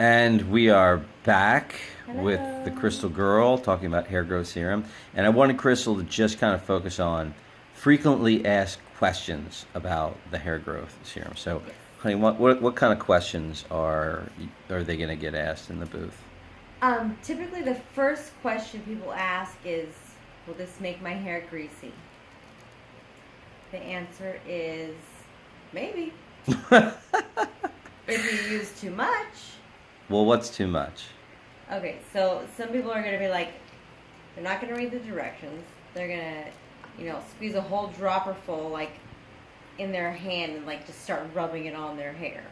And we are back with the Hello. Crystal Girl talking about hair growth serum. And I wanted Crystal to just kind of focus on frequently asked questions about the hair growth serum. So, Yes. honey, what kind of questions are they going to get asked in the booth? Typically the first question people ask is, will this make my hair greasy? The answer is maybe. If you use too much. Well, what's too much? Okay, so some people are going to be like, they're not going to read the directions. They're going to, squeeze a whole dropper full, like, in their hand and, like, just start rubbing it on their hair.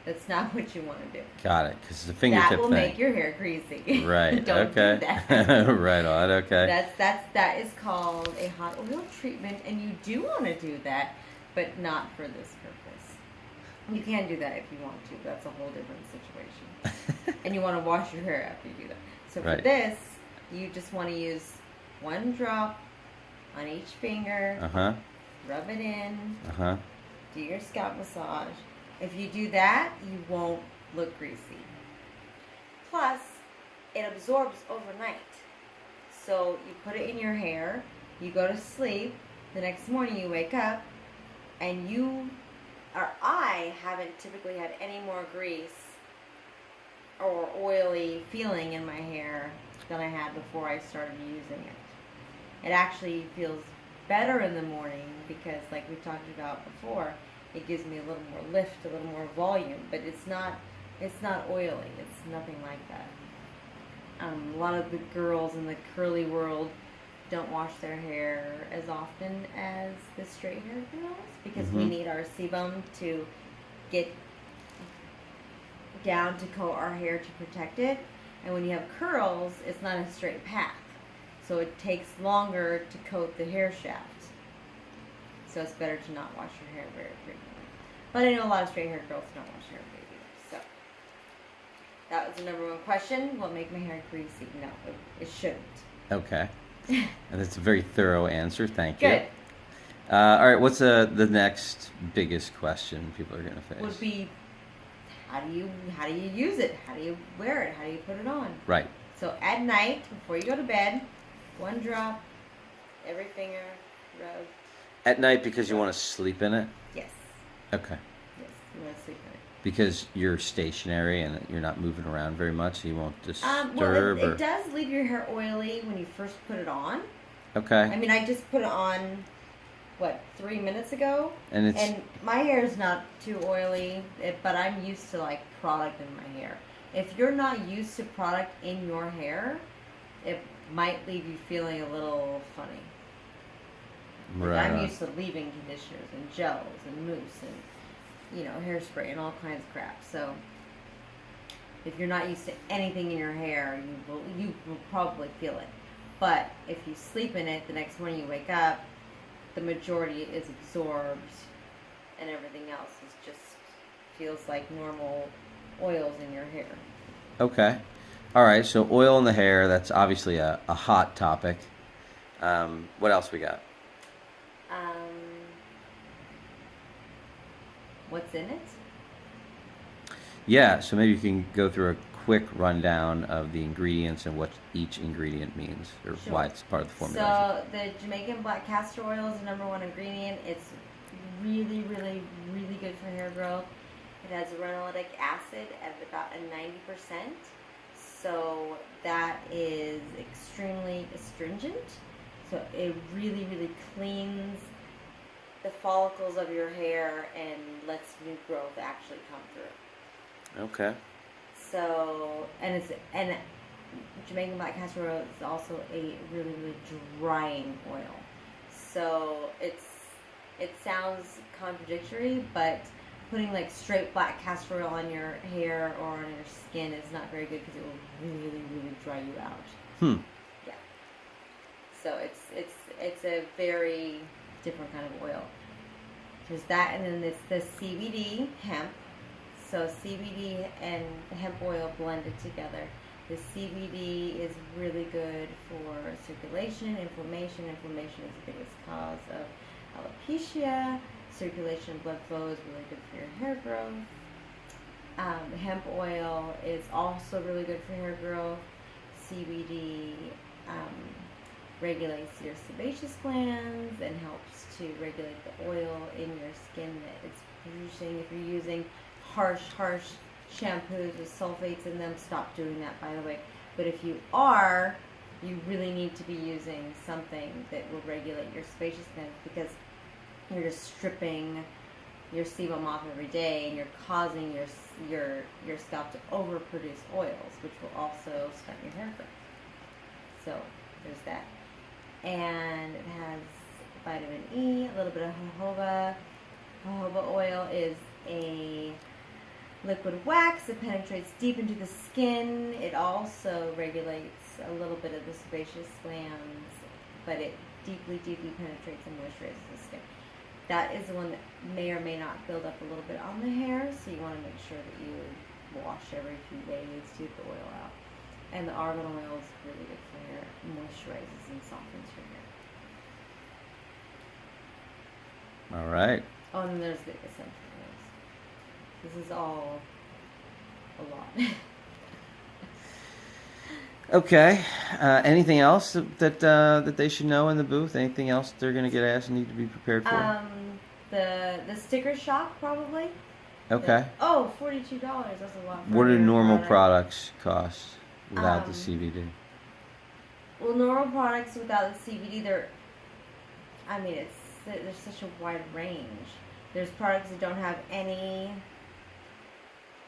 That's not what you want to do. Got it, because it's a That fingertip will thing. make your hair greasy. Right. Don't Okay. do that. Right on. Okay. That is called a hot oil treatment, and you do want to do that, but not for this purpose. You can do that if you want to. That's a whole different situation. And you want to wash your hair after you do that. So Right. for this, you just want to use one drop on each finger. Uh-huh. Rub it in. Uh-huh. Do your scalp massage. If you do that, you won't look greasy. Plus, it absorbs overnight. So you put it in your hair, you go to sleep, the next morning you wake up, and I haven't typically had any more grease or oily feeling in my hair than I had before I started using it. It actually feels better in the morning because, like we talked about before, it gives me a little more lift, a little more volume, but it's not oily. It's nothing like that. A lot of the girls in the curly world don't wash their hair as often as the straight hair girls because we need our sebum to get down to coat our hair to protect it. And when you have curls, it's not a straight path. So it takes longer to coat the hair shaft. So it's better to not wash your hair very frequently. But I know a lot of straight hair girls don't wash their hair either. So that was the number one question. Will it make my hair greasy? No, it shouldn't. Okay. And that's a very thorough answer. Thank you. Good. All right. What's the next biggest question people are going to face? Would be how do you use it? How do you wear it? How do you put it on? Right. So at night, before you go to bed, one drop, every finger, rub. At night because you want to sleep in it? Yes. Okay. Yes, you want to sleep in it. Because you're stationary and you're not moving around very much, so you won't disturb. Well, it does leave your hair oily when you first put it on. Okay. I mean, I just put it on, 3 minutes ago? And my hair is not too oily, but I'm used to, like, product in my hair. If you're not used to product in your hair, it might leave you feeling a little funny. right. I'm used to leaving conditioners and gels and mousse and, hairspray and all kinds of crap. So if you're not used to anything in your hair, you will probably feel it. But if you sleep in it, the next morning you wake up, the majority is absorbed and everything else feels like normal oils in your hair. Okay. All right. So oil in the hair, that's obviously a hot topic. What else we got? What's in it? Yeah. So maybe you can go through a quick rundown of the ingredients and what each ingredient means or Sure. why it's part of the formulation. So the Jamaican black castor oil is the number one ingredient. It's really, really, really good for hair growth. It has renolytic acid at about a 90%. So that is extremely astringent. So it really, really cleans the follicles of your hair and lets new growth actually come through. Okay. So, and Jamaican black castor oil is also a really, really drying oil. So it sounds contradictory, but putting like straight black castor oil on your hair or on your skin is not very good because it will really, really dry you out. Yeah. So it's a very different kind of oil. There's that, and then it's the CBD hemp. So CBD and hemp oil blended together. The CBD is really good for circulation, inflammation. Inflammation is the biggest cause of alopecia. Circulation, blood flow is really good for your hair growth. Hemp oil is also really good for hair growth. CBD regulates your sebaceous glands and helps to regulate the oil in your skin that it's producing. If you're using harsh shampoos with sulfates in them, stop doing that, by the way. But if you are, you really need to be using something that will regulate your sebaceous glands, because you're just stripping your sebum off every day, and you're causing your scalp to overproduce oils, which will also stunt your hair growth. So there's that. And it has vitamin E, a little bit of jojoba. Jojoba oil is a liquid wax. It penetrates deep into the skin. It also regulates a little bit of the sebaceous glands, but it deeply penetrates and moisturizes the skin. That is the one that may or may not build up a little bit on the hair, so you want to make sure that you wash every few days to get the oil out. And the argan oil is really good for hair. It moisturizes and softens your hair. All right. Oh, and then there's the essential oils. This is all a lot. Okay. Anything else that they should know in the booth? Anything else they're going to get asked and need to be prepared for? The sticker shock probably. Okay. $42. That's a lot. For What do a normal product. products cost without the CBD? Well, normal products without the CBD, there's such a wide range. There's products that don't have any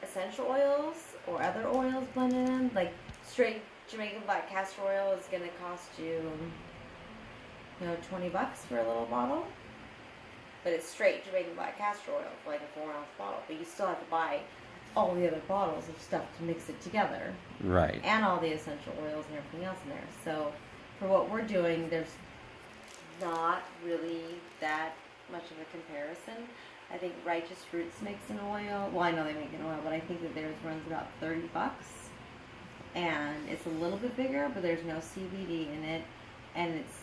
essential oils or other oils blended in. Like straight Jamaican black castor oil is going to cost you, $20 for a little bottle. But it's straight Jamaican black castor oil for like a 4-ounce bottle. But you still have to buy all the other bottles of stuff to mix it together. Right. And all the essential oils and everything else in there. So for what we're doing, there's not really that much of a comparison. I think Righteous Fruits makes an oil. Well, I know they make an oil, but I think that theirs runs about $30. And it's a little bit bigger, but there's no CBD in it. And it's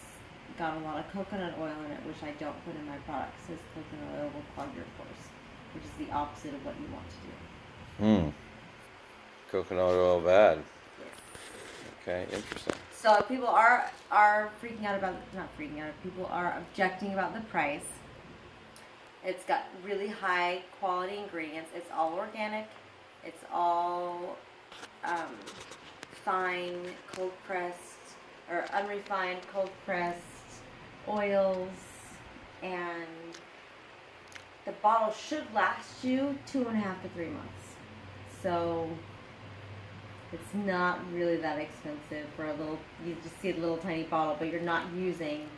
got a lot of coconut oil in it, which I don't put in my products. It says coconut oil will clog your pores, which is the opposite of what you want to do. Coconut oil bad. Yes. Okay, interesting. So if people are freaking out about, not freaking out, if people are objecting about the price, it's got really high quality ingredients. It's all organic. It's all fine cold pressed or unrefined cold pressed oils, and the bottle should last you 2.5 to 3 months. So it's not really that expensive for a little, you just see a little tiny bottle, but you're not using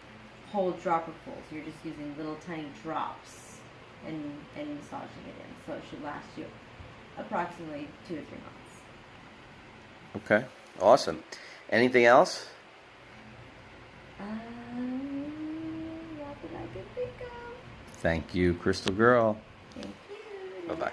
whole dropperfuls. You're just using little tiny drops and massaging it in. So it should last you approximately 2 to 3 months. Okay, awesome. Anything else? Not that I can think of. Thank you, Crystal Girl. Thank you. Bye-bye.